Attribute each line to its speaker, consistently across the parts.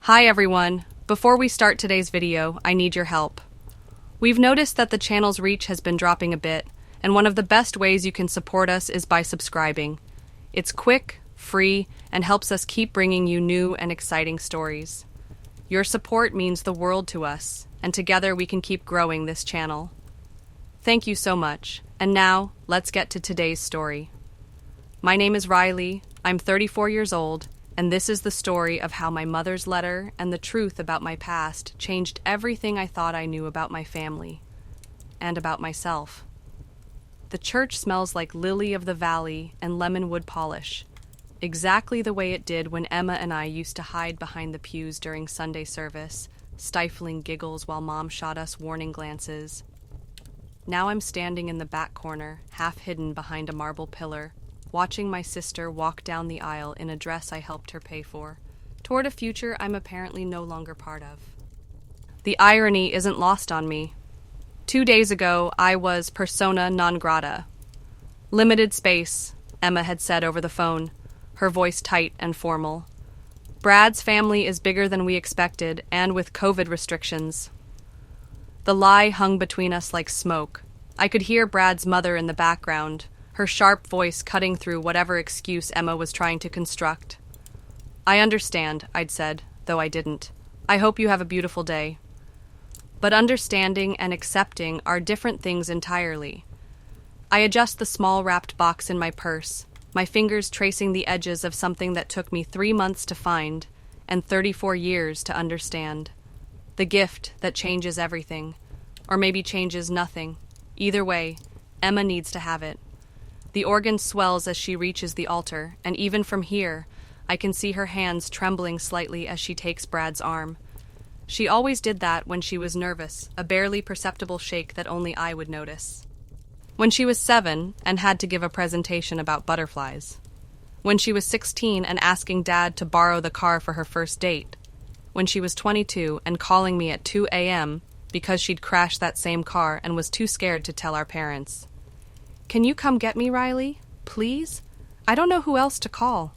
Speaker 1: Hi everyone! Before we start today's video, I need your help. We've noticed that the channel's reach has been dropping a bit, and one of the best ways you can support us is by subscribing. It's quick, free, and helps us keep bringing you new and exciting stories. Your support means the world to us, and together we can keep growing this channel. Thank you so much, and now, let's get to today's story. My name is Riley, I'm 34 years old, and this is the story of how my mother's letter and the truth about my past changed everything I thought I knew about my family and about myself. The church smells like lily of the valley and lemon wood polish, exactly the way it did when Emma and I used to hide behind the pews during Sunday service, stifling giggles while Mom shot us warning glances. Now I'm standing in the back corner, half hidden behind a marble pillar, watching my sister walk down the aisle in a dress I helped her pay for, toward a future I'm apparently no longer part of. The irony isn't lost on me. 2 days ago, I was persona non grata. Limited space, Emma had said over the phone, her voice tight and formal. Brad's family is bigger than we expected, and with COVID restrictions. The lie hung between us like smoke. I could hear Brad's mother in the background, her sharp voice cutting through whatever excuse Emma was trying to construct. I understand, I'd said, though I didn't. I hope you have a beautiful day. But understanding and accepting are different things entirely. I adjust the small wrapped box in my purse, my fingers tracing the edges of something that took me 3 months to find and 34 years to understand. The gift that changes everything, or maybe changes nothing. Either way, Emma needs to have it. The organ swells as she reaches the altar, and even from here, I can see her hands trembling slightly as she takes Brad's arm. She always did that when she was nervous, a barely perceptible shake that only I would notice. When she was 7 and had to give a presentation about butterflies. When she was 16 and asking Dad to borrow the car for her first date. When she was 22 and calling me at 2 a.m. because she'd crashed that same car and was too scared to tell our parents. Can you come get me, Riley? Please? I don't know who else to call.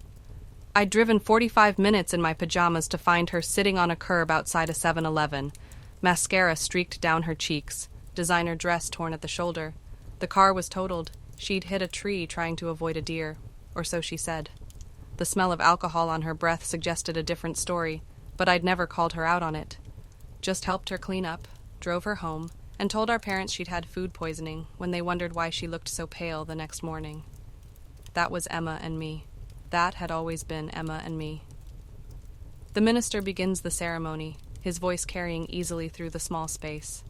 Speaker 1: I'd driven 45 minutes in my pajamas to find her sitting on a curb outside a 7-Eleven, mascara streaked down her cheeks, designer dress torn at the shoulder. The car was totaled. She'd hit a tree trying to avoid a deer, or so she said. The smell of alcohol on her breath suggested a different story, but I'd never called her out on it. Just helped her clean up, drove her home, and told our parents she'd had food poisoning when they wondered why she looked so pale the next morning. That was Emma and me. That had always been Emma and me. The minister begins the ceremony, his voice carrying easily through the small space.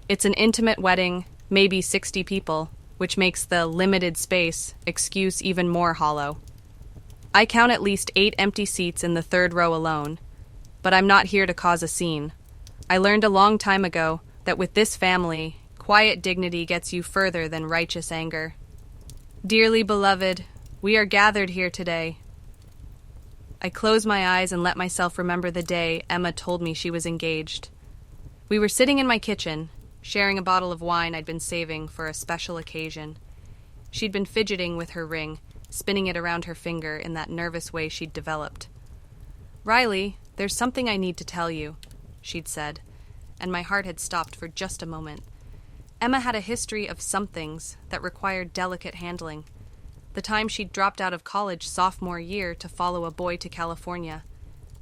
Speaker 1: It's an intimate wedding, maybe 60 people, which makes the limited space excuse even more hollow. I count at least 8 empty seats in the 3rd row alone, but I'm not here to cause a scene. I learned a long time ago that with this family, quiet dignity gets you further than righteous anger. Dearly beloved, we are gathered here today. I close my eyes and let myself remember the day Emma told me she was engaged. We were sitting in my kitchen, sharing a bottle of wine I'd been saving for a special occasion. She'd been fidgeting with her ring, spinning it around her finger in that nervous way she'd developed. Riley, there's something I need to tell you, she'd said, and my heart had stopped for just a moment. Emma had a history of somethings that required delicate handling. The time she'd dropped out of college sophomore year to follow a boy to California.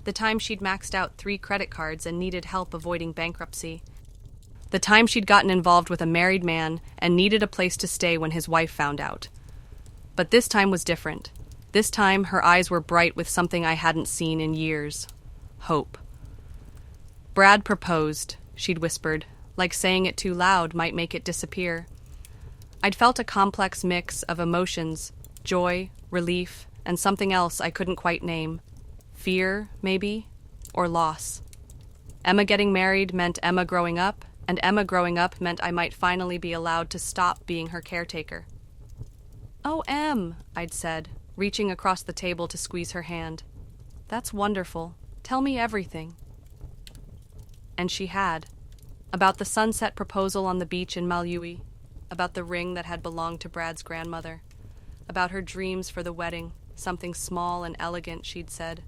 Speaker 1: The time she'd maxed out 3 credit cards and needed help avoiding bankruptcy. The time she'd gotten involved with a married man and needed a place to stay when his wife found out. But this time was different. This time her eyes were bright with something I hadn't seen in years. Hope. Brad proposed, she'd whispered, like saying it too loud might make it disappear. I'd felt a complex mix of emotions, joy, relief, and something else I couldn't quite name. Fear, maybe, or loss. Emma getting married meant Emma growing up, and Emma growing up meant I might finally be allowed to stop being her caretaker. Oh, Em, I'd said, reaching across the table to squeeze her hand. That's wonderful. Tell me everything. And she had. About the sunset proposal on the beach in Maui, about the ring that had belonged to Brad's grandmother, about her dreams for the wedding, something small and elegant, she'd said,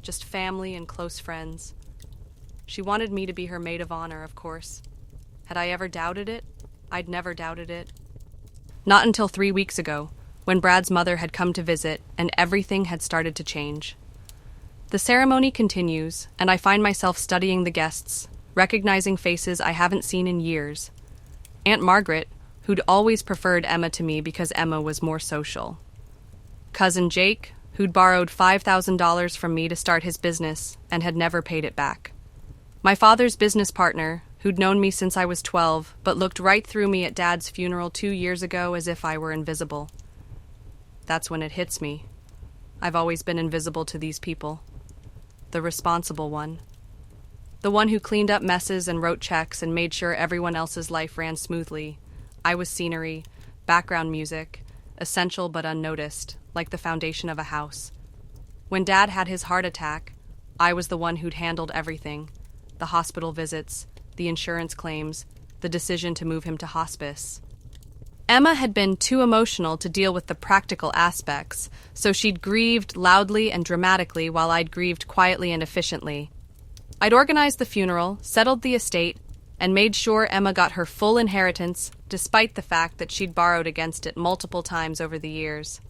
Speaker 1: just family and close friends. She wanted me to be her maid of honor, of course. Had I ever doubted it? I'd never doubted it. Not until 3 weeks ago, when Brad's mother had come to visit and everything had started to change. The ceremony continues, and I find myself studying the guests, recognizing faces I haven't seen in years. Aunt Margaret, who'd always preferred Emma to me because Emma was more social. Cousin Jake, who'd borrowed $5,000 from me to start his business and had never paid it back. My father's business partner, who'd known me since I was 12, but looked right through me at Dad's funeral 2 years ago as if I were invisible. That's when it hits me. I've always been invisible to these people. The responsible one. The one who cleaned up messes and wrote checks and made sure everyone else's life ran smoothly. I was scenery, background music, essential but unnoticed, like the foundation of a house. When Dad had his heart attack, I was the one who'd handled everything. The hospital visits, the insurance claims, the decision to move him to hospice. Emma had been too emotional to deal with the practical aspects, so she'd grieved loudly and dramatically while I'd grieved quietly and efficiently. I'd organized the funeral, settled the estate, and made sure Emma got her full inheritance, despite the fact that she'd borrowed against it multiple times over the years.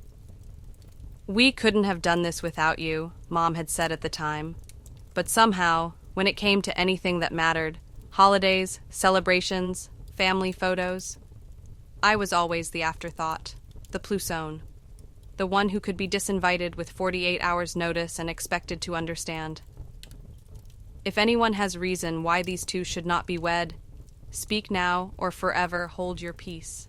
Speaker 1: "We couldn't have done this without you," Mom had said at the time. But somehow, when it came to anything that mattered, holidays, celebrations, family photos, I was always the afterthought, the plusone, the one who could be disinvited with 48 hours' notice and expected to understand. If anyone has reason why these two should not be wed, speak now or forever hold your peace.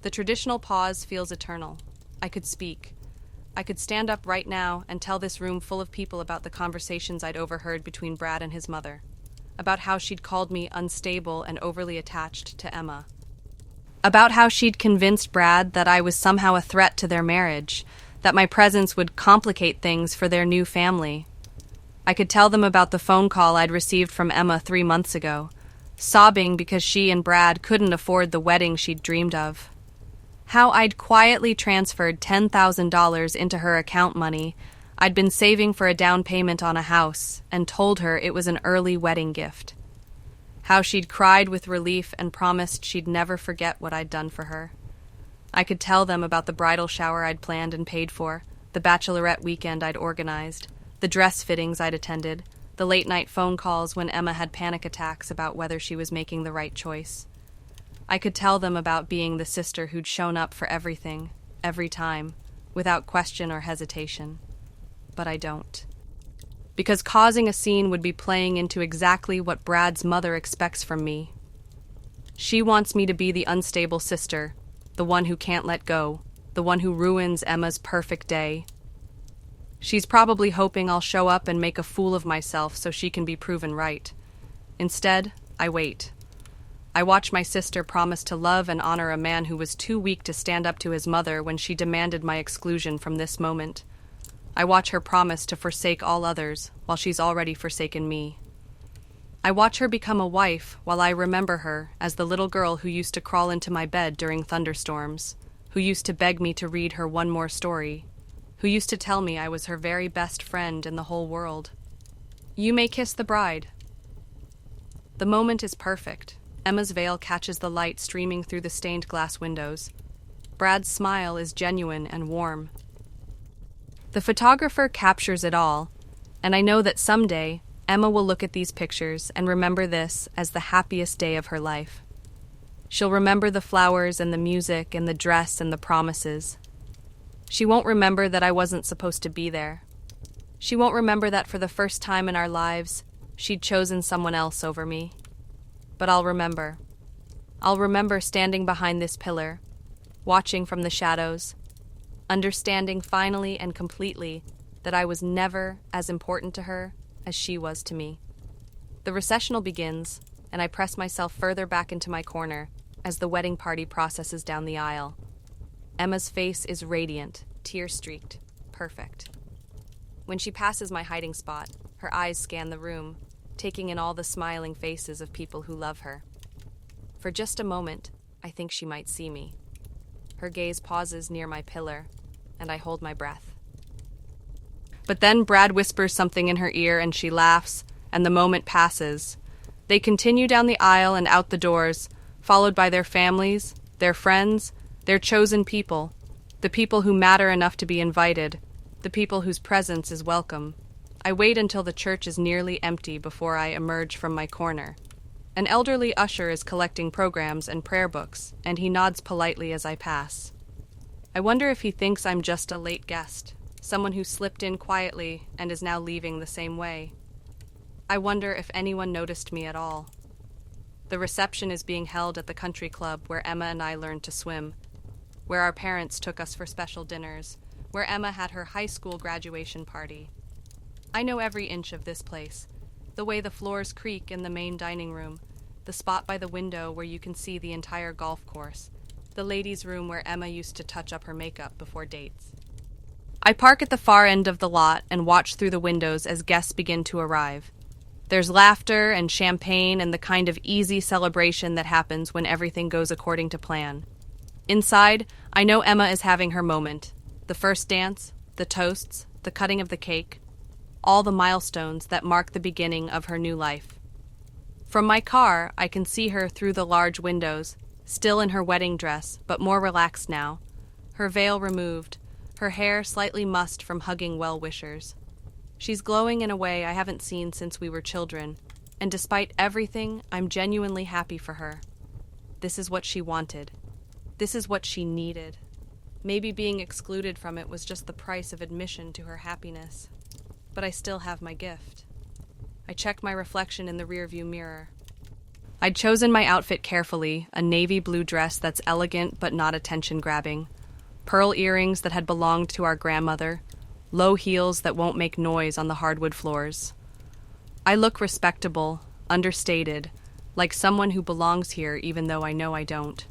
Speaker 1: The traditional pause feels eternal. I could speak. I could stand up right now and tell this room full of people about the conversations I'd overheard between Brad and his mother, about how she'd called me unstable and overly attached to Emma, about how she'd convinced Brad that I was somehow a threat to their marriage, that my presence would complicate things for their new family. I could tell them about the phone call I'd received from Emma 3 months ago, sobbing because she and Brad couldn't afford the wedding she'd dreamed of. How I'd quietly transferred $10,000 into her account money I'd been saving for a down payment on a house and told her it was an early wedding gift. How she'd cried with relief and promised she'd never forget what I'd done for her. I could tell them about the bridal shower I'd planned and paid for, the bachelorette weekend I'd organized, the dress fittings I'd attended, the late-night phone calls when Emma had panic attacks about whether she was making the right choice. I could tell them about being the sister who'd shown up for everything, every time, without question or hesitation. But I don't. Because causing a scene would be playing into exactly what Brad's mother expects from me. She wants me to be the unstable sister, the one who can't let go, the one who ruins Emma's perfect day. She's probably hoping I'll show up and make a fool of myself so she can be proven right. Instead, I wait. I watch my sister promise to love and honor a man who was too weak to stand up to his mother when she demanded my exclusion from this moment. I watch her promise to forsake all others while she's already forsaken me. I watch her become a wife while I remember her as the little girl who used to crawl into my bed during thunderstorms, who used to beg me to read her one more story, who used to tell me I was her very best friend in the whole world. You may kiss the bride. The moment is perfect. Emma's veil catches the light streaming through the stained glass windows. Brad's smile is genuine and warm. The photographer captures it all, and I know that someday Emma will look at these pictures and remember this as the happiest day of her life. She'll remember the flowers and the music and the dress and the promises. She won't remember that I wasn't supposed to be there. She won't remember that for the first time in our lives, she'd chosen someone else over me. But I'll remember. I'll remember standing behind this pillar, watching from the shadows, understanding finally and completely that I was never as important to her as she was to me. The recessional begins, and I press myself further back into my corner as the wedding party processes down the aisle. Emma's face is radiant, tear-streaked, perfect. When she passes my hiding spot, her eyes scan the room, taking in all the smiling faces of people who love her. For just a moment, I think she might see me. Her gaze pauses near my pillar, and I hold my breath. But then Brad whispers something in her ear and she laughs, and the moment passes. They continue down the aisle and out the doors, followed by their families, their friends, their chosen people, the people who matter enough to be invited, the people whose presence is welcome. I wait until the church is nearly empty before I emerge from my corner. An elderly usher is collecting programs and prayer books, and he nods politely as I pass. I wonder if he thinks I'm just a late guest, someone who slipped in quietly and is now leaving the same way. I wonder if anyone noticed me at all. The reception is being held at the country club where Emma and I learned to swim, where our parents took us for special dinners, where Emma had her high school graduation party. I know every inch of this place, the way the floors creak in the main dining room, the spot by the window where you can see the entire golf course, the ladies' room where Emma used to touch up her makeup before dates. I park at the far end of the lot and watch through the windows as guests begin to arrive. There's laughter and champagne and the kind of easy celebration that happens when everything goes according to plan. Inside, I know Emma is having her moment. The first dance, the toasts, the cutting of the cake, all the milestones that mark the beginning of her new life. From my car, I can see her through the large windows, still in her wedding dress, but more relaxed now, her veil removed, her hair slightly mussed from hugging well-wishers. She's glowing in a way I haven't seen since we were children, and despite everything, I'm genuinely happy for her. This is what she wanted. This is what she needed. Maybe being excluded from it was just the price of admission to her happiness. But I still have my gift. I check my reflection in the rearview mirror. I'd chosen my outfit carefully, a navy blue dress that's elegant but not attention-grabbing, pearl earrings that had belonged to our grandmother, low heels that won't make noise on the hardwood floors. I look respectable, understated, like someone who belongs here even though I know I don't.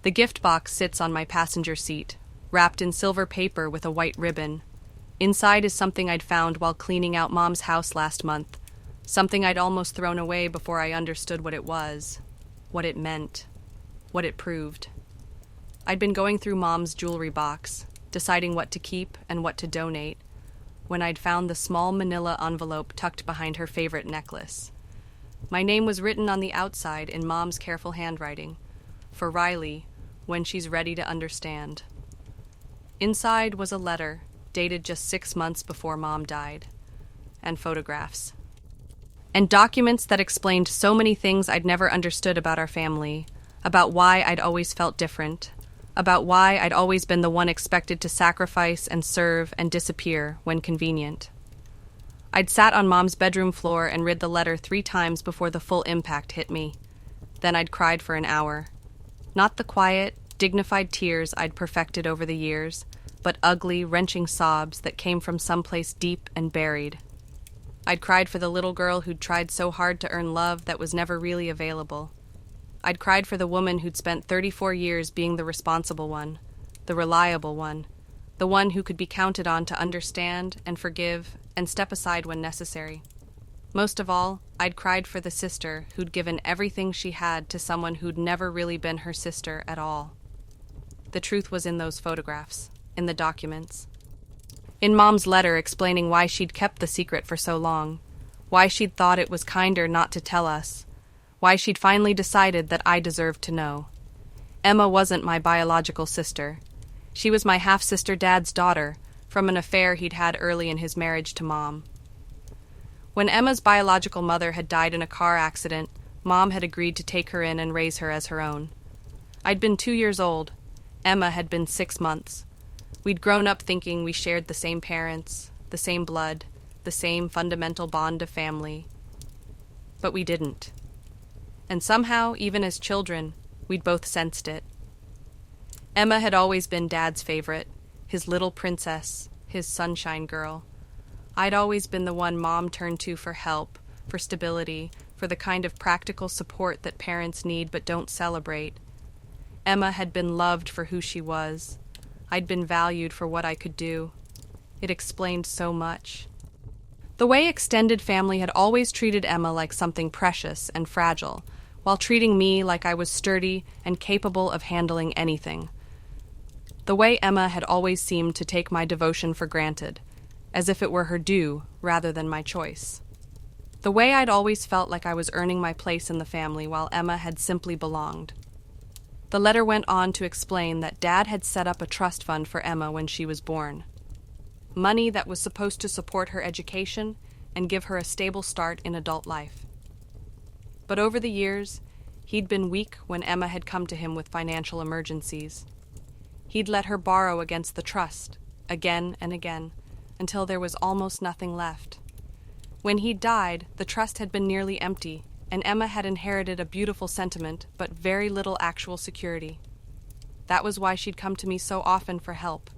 Speaker 1: The gift box sits on my passenger seat, wrapped in silver paper with a white ribbon. Inside is something I'd found while cleaning out Mom's house last month, something I'd almost thrown away before I understood what it was, what it meant, what it proved. I'd been going through Mom's jewelry box, deciding what to keep and what to donate, when I'd found the small manila envelope tucked behind her favorite necklace. My name was written on the outside in Mom's careful handwriting, for Riley, when she's ready to understand. Inside was a letter, dated just 6 months before Mom died, and photographs. And documents that explained so many things I'd never understood about our family, about why I'd always felt different, about why I'd always been the one expected to sacrifice and serve and disappear when convenient. I'd sat on Mom's bedroom floor and read the letter 3 times before the full impact hit me. Then I'd cried for an hour. Not the quiet, dignified tears I'd perfected over the years, but ugly, wrenching sobs that came from someplace deep and buried. I'd cried for the little girl who'd tried so hard to earn love that was never really available. I'd cried for the woman who'd spent 34 years being the responsible one, the reliable one, the one who could be counted on to understand and forgive and step aside when necessary. Most of all, I'd cried for the sister who'd given everything she had to someone who'd never really been her sister at all. The truth was in those photographs, in the documents. In Mom's letter explaining why she'd kept the secret for so long, why she'd thought it was kinder not to tell us, why she'd finally decided that I deserved to know. Emma wasn't my biological sister. She was my half-sister Dad's daughter, from an affair he'd had early in his marriage to Mom. When Emma's biological mother had died in a car accident, Mom had agreed to take her in and raise her as her own. I'd been 2 years old. Emma had been 6 months. We'd grown up thinking we shared the same parents, the same blood, the same fundamental bond of family. But we didn't. And somehow, even as children, we'd both sensed it. Emma had always been Dad's favorite, his little princess, his sunshine girl. I'd always been the one Mom turned to for help, for stability, for the kind of practical support that parents need but don't celebrate. Emma had been loved for who she was. I'd been valued for what I could do. It explained so much. The way extended family had always treated Emma like something precious and fragile, while treating me like I was sturdy and capable of handling anything. The way Emma had always seemed to take my devotion for granted, as if it were her due rather than my choice. The way I'd always felt like I was earning my place in the family while Emma had simply belonged. The letter went on to explain that Dad had set up a trust fund for Emma when she was born. Money that was supposed to support her education and give her a stable start in adult life. But over the years, he'd been weak when Emma had come to him with financial emergencies. He'd let her borrow against the trust, again and again, until there was almost nothing left. When he died, the trust had been nearly empty, and Emma had inherited a beautiful sentiment, but very little actual security. That was why she'd come to me so often for help.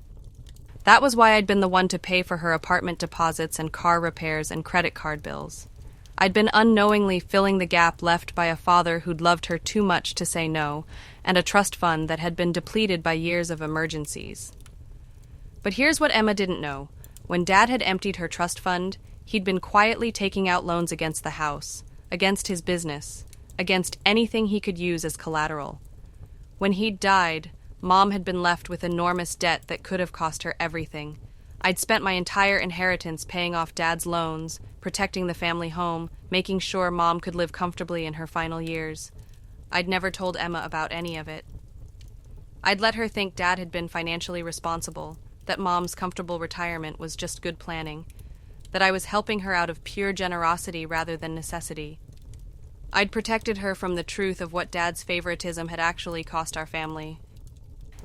Speaker 1: That was why I'd been the one to pay for her apartment deposits and car repairs and credit card bills. I'd been unknowingly filling the gap left by a father who'd loved her too much to say no, and a trust fund that had been depleted by years of emergencies. But here's what Emma didn't know. When Dad had emptied her trust fund, he'd been quietly taking out loans against the house, against his business, against anything he could use as collateral. When he'd died, Mom had been left with enormous debt that could have cost her everything. I'd spent my entire inheritance paying off Dad's loans, protecting the family home, making sure Mom could live comfortably in her final years. I'd never told Emma about any of it. I'd let her think Dad had been financially responsible, that Mom's comfortable retirement was just good planning, that I was helping her out of pure generosity rather than necessity. I'd protected her from the truth of what Dad's favoritism had actually cost our family.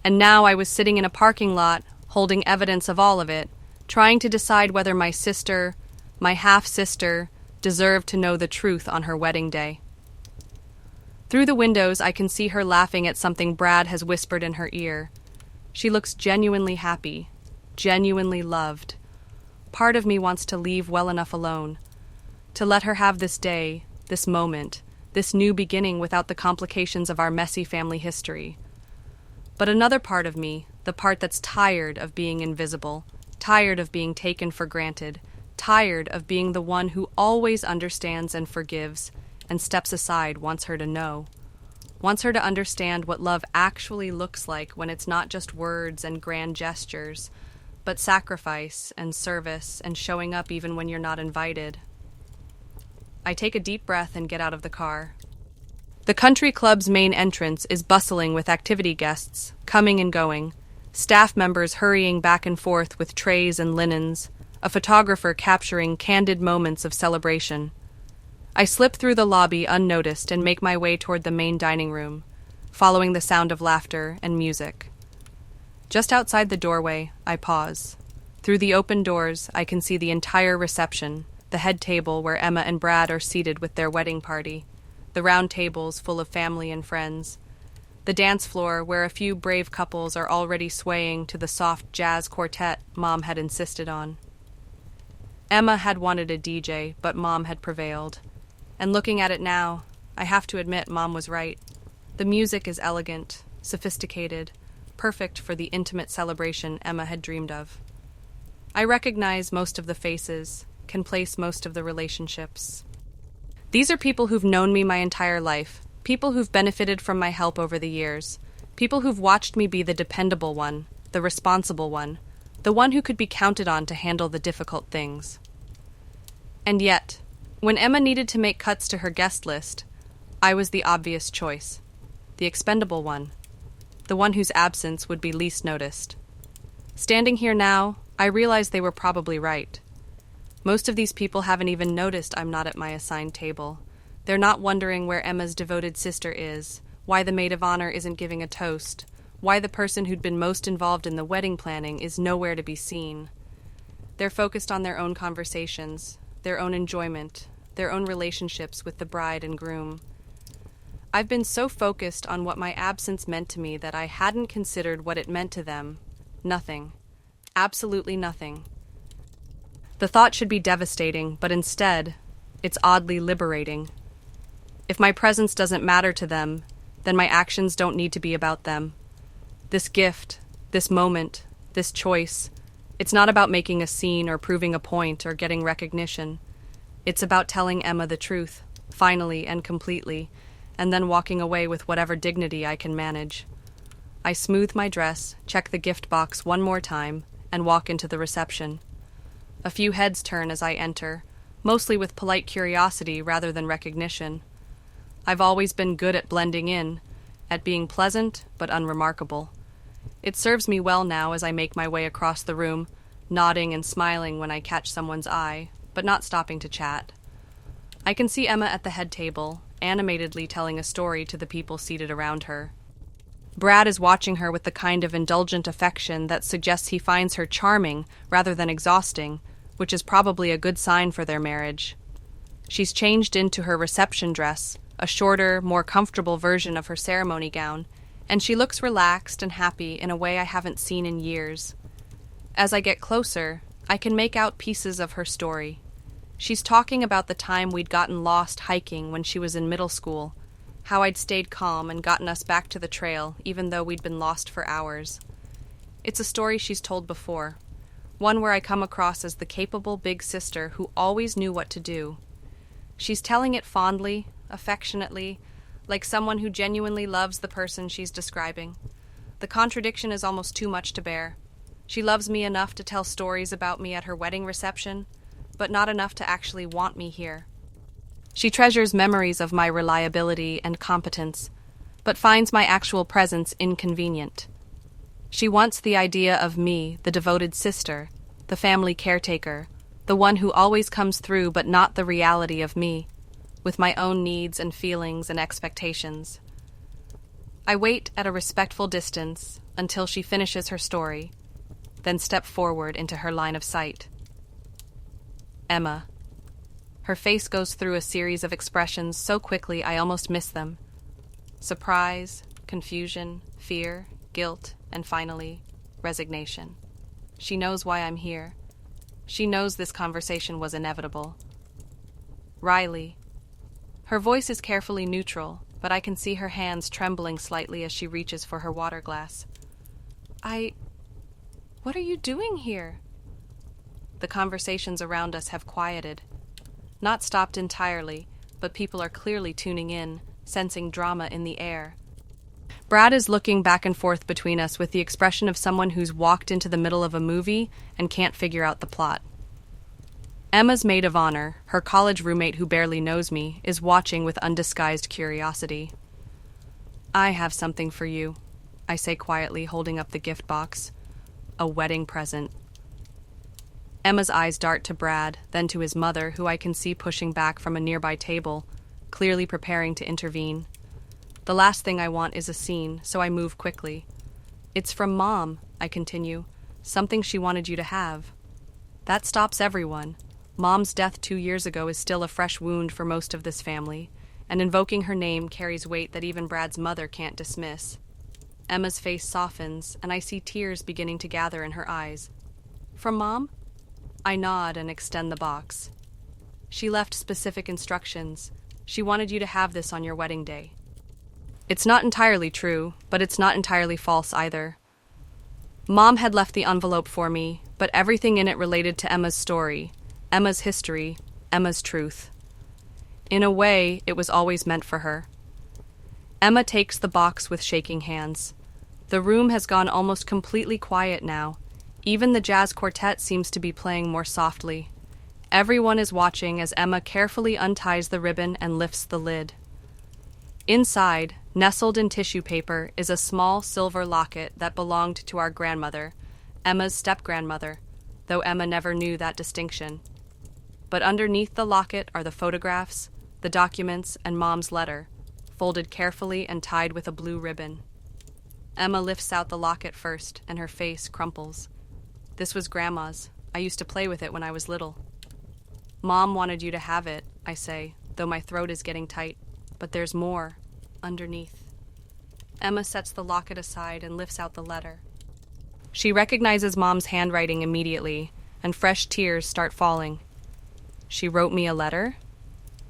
Speaker 1: And now I was sitting in a parking lot, holding evidence of all of it, trying to decide whether my sister, my half-sister, deserved to know the truth on her wedding day. Through the windows, I can see her laughing at something Brad has whispered in her ear. She looks genuinely happy, genuinely loved. Part of me wants to leave well enough alone, to let her have this day, this moment, this new beginning without the complications of our messy family history. But another part of me, the part that's tired of being invisible, tired of being taken for granted, tired of being the one who always understands and forgives, and steps aside, wants her to know. Wants her to understand what love actually looks like when it's not just words and grand gestures, but sacrifice and service and showing up even when you're not invited. I take a deep breath and get out of the car. The country club's main entrance is bustling with activity guests, coming and going, staff members hurrying back and forth with trays and linens, a photographer capturing candid moments of celebration. I slip through the lobby unnoticed and make my way toward the main dining room, following the sound of laughter and music. Just outside the doorway, I pause. Through the open doors, I can see the entire reception, the head table where Emma and Brad are seated with their wedding party, the round tables full of family and friends, the dance floor where a few brave couples are already swaying to the soft jazz quartet Mom had insisted on. Emma had wanted a DJ, but Mom had prevailed. And looking at it now, I have to admit Mom was right. The music is elegant, sophisticated, perfect for the intimate celebration Emma had dreamed of. I recognize most of the faces, can place most of the relationships. These are people who've known me my entire life, people who've benefited from my help over the years, people who've watched me be the dependable one, the responsible one, the one who could be counted on to handle the difficult things. And yet, when Emma needed to make cuts to her guest list, I was the obvious choice, the expendable one, the one whose absence would be least noticed. Standing here now, I realize they were probably right. Most of these people haven't even noticed I'm not at my assigned table. They're not wondering where Emma's devoted sister is, why the maid of honor isn't giving a toast, why the person who'd been most involved in the wedding planning is nowhere to be seen. They're focused on their own conversations, their own enjoyment, their own relationships with the bride and groom. I've been so focused on what my absence meant to me that I hadn't considered what it meant to them. Nothing. Absolutely nothing. The thought should be devastating, but instead, it's oddly liberating. If my presence doesn't matter to them, then my actions don't need to be about them. This gift, this moment, this choice, it's not about making a scene or proving a point or getting recognition. It's about telling Emma the truth, finally and completely, and then walking away with whatever dignity I can manage. I smooth my dress, check the gift box one more time, and walk into the reception. A few heads turn as I enter, mostly with polite curiosity rather than recognition. I've always been good at blending in, at being pleasant but unremarkable. It serves me well now as I make my way across the room, nodding and smiling when I catch someone's eye, but not stopping to chat. I can see Emma at the head table, animatedly telling a story to the people seated around her. Brad is watching her with the kind of indulgent affection that suggests he finds her charming rather than exhausting, which is probably a good sign for their marriage. She's changed into her reception dress, a shorter, more comfortable version of her ceremony gown, and she looks relaxed and happy in a way I haven't seen in years. As I get closer, I can make out pieces of her story. She's talking about the time we'd gotten lost hiking when she was in middle school, how I'd stayed calm and gotten us back to the trail even though we'd been lost for hours. It's a story she's told before, one where I come across as the capable big sister who always knew what to do. She's telling it fondly, affectionately, like someone who genuinely loves the person she's describing. The contradiction is almost too much to bear. She loves me enough to tell stories about me at her wedding reception, but not enough to actually want me here. She treasures memories of my reliability and competence, but finds my actual presence inconvenient. She wants the idea of me, the devoted sister, the family caretaker, the one who always comes through but not the reality of me, with my own needs and feelings and expectations. I wait at a respectful distance until she finishes her story, then step forward into her line of sight. Emma. Her face goes through a series of expressions so quickly I almost miss them. Surprise, confusion, fear, guilt, and finally, resignation. She knows why I'm here. She knows this conversation was inevitable. Riley. Her voice is carefully neutral, but I can see her hands trembling slightly as she reaches for her water glass. What are you doing here? The conversations around us have quieted. Not stopped entirely, but people are clearly tuning in, sensing drama in the air. Brad is looking back and forth between us with the expression of someone who's walked into the middle of a movie and can't figure out the plot. Emma's maid of honor, her college roommate who barely knows me, is watching with undisguised curiosity. I have something for you, I say quietly, holding up the gift box. A wedding present. Emma's eyes dart to Brad, then to his mother, who I can see pushing back from a nearby table, clearly preparing to intervene. The last thing I want is a scene, so I move quickly. It's from Mom, I continue. Something she wanted you to have. That stops everyone. Mom's death 2 years ago is still a fresh wound for most of this family, and invoking her name carries weight that even Brad's mother can't dismiss. Emma's face softens, and I see tears beginning to gather in her eyes. From Mom? I nod and extend the box. She left specific instructions. She wanted you to have this on your wedding day. It's not entirely true, but it's not entirely false either. Mom had left the envelope for me, but everything in it related to Emma's story, Emma's history, Emma's truth. In a way, it was always meant for her. Emma takes the box with shaking hands. The room has gone almost completely quiet now. Even the jazz quartet seems to be playing more softly. Everyone is watching as Emma carefully unties the ribbon and lifts the lid. Inside, nestled in tissue paper, is a small silver locket that belonged to our grandmother, Emma's step-grandmother, though Emma never knew that distinction. But underneath the locket are the photographs, the documents, and Mom's letter, folded carefully and tied with a blue ribbon. Emma lifts out the locket first, and her face crumples. This was Grandma's. I used to play with it when I was little. Mom wanted you to have it, I say, though my throat is getting tight. But there's more, underneath. Emma sets the locket aside and lifts out the letter. She recognizes Mom's handwriting immediately, and fresh tears start falling. She wrote me a letter?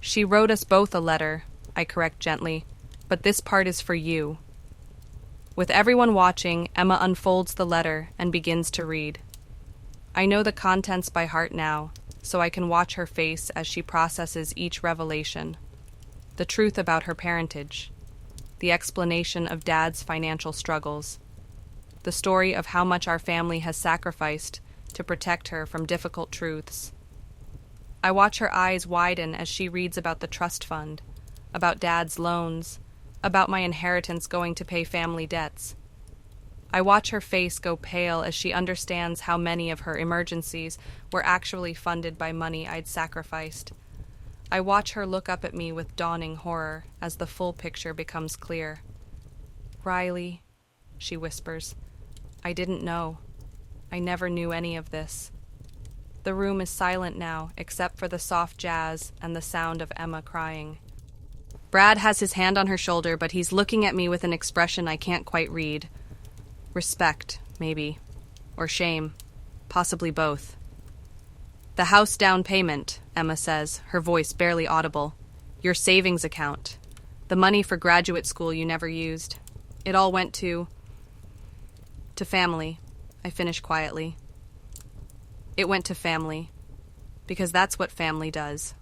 Speaker 1: She wrote us both a letter, I correct gently, but this part is for you. With everyone watching, Emma unfolds the letter and begins to read. I know the contents by heart now, so I can watch her face as she processes each revelation. The truth about her parentage, the explanation of Dad's financial struggles, the story of how much our family has sacrificed to protect her from difficult truths. I watch her eyes widen as she reads about the trust fund, about Dad's loans, about my inheritance going to pay family debts. I watch her face go pale as she understands how many of her emergencies were actually funded by money I'd sacrificed. I watch her look up at me with dawning horror as the full picture becomes clear. "Riley," she whispers, "I didn't know. I never knew any of this." The room is silent now, except for the soft jazz and the sound of Emma crying. Brad has his hand on her shoulder, but he's looking at me with an expression I can't quite read. Respect, maybe. Or shame. Possibly both. "The house down payment," Emma says, her voice barely audible. "Your savings account. The money for graduate school you never used. It all went to family," I finish quietly. It went to family. Because that's what family does.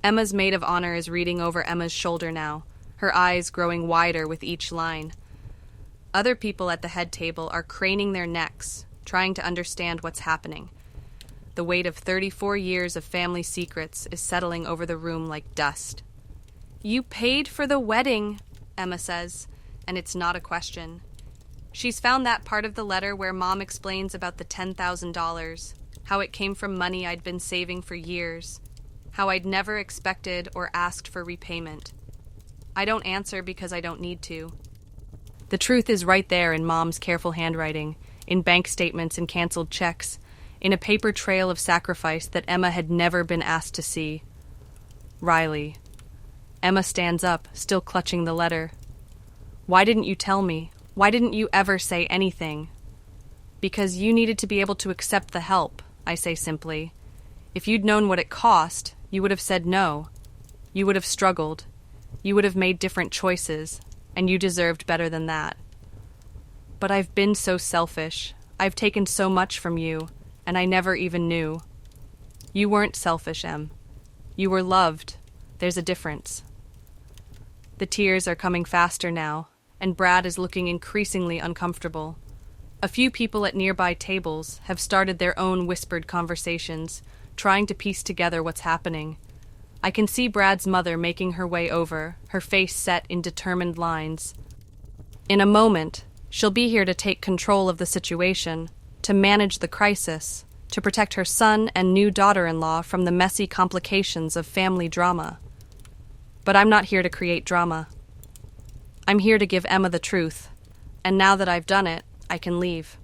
Speaker 1: Emma's maid of honor is reading over Emma's shoulder now, her eyes growing wider with each line. Other people at the head table are craning their necks, trying to understand what's happening. The weight of 34 years of family secrets is settling over the room like dust. "You paid for the wedding," Emma says, and it's not a question. She's found that part of the letter where Mom explains about the $10,000, how it came from money I'd been saving for years, how I'd never expected or asked for repayment. I don't answer because I don't need to. The truth is right there in Mom's careful handwriting, in bank statements and canceled checks, in a paper trail of sacrifice that Emma had never been asked to see. "Riley." Emma stands up, still clutching the letter. "Why didn't you tell me? Why didn't you ever say anything?" "Because you needed to be able to accept the help," I say simply. "If you'd known what it cost, you would have said no. You would have struggled. You would have made different choices, and you deserved better than that." "But I've been so selfish. I've taken so much from you, and I never even knew." "You weren't selfish, Em. You were loved. There's a difference." The tears are coming faster now, and Brad is looking increasingly uncomfortable. A few people at nearby tables have started their own whispered conversations, trying to piece together what's happening. I can see Brad's mother making her way over, her face set in determined lines. In a moment, she'll be here to take control of the situation, to manage the crisis, to protect her son and new daughter-in-law from the messy complications of family drama. But I'm not here to create drama. I'm here to give Emma the truth, and now that I've done it, I can leave.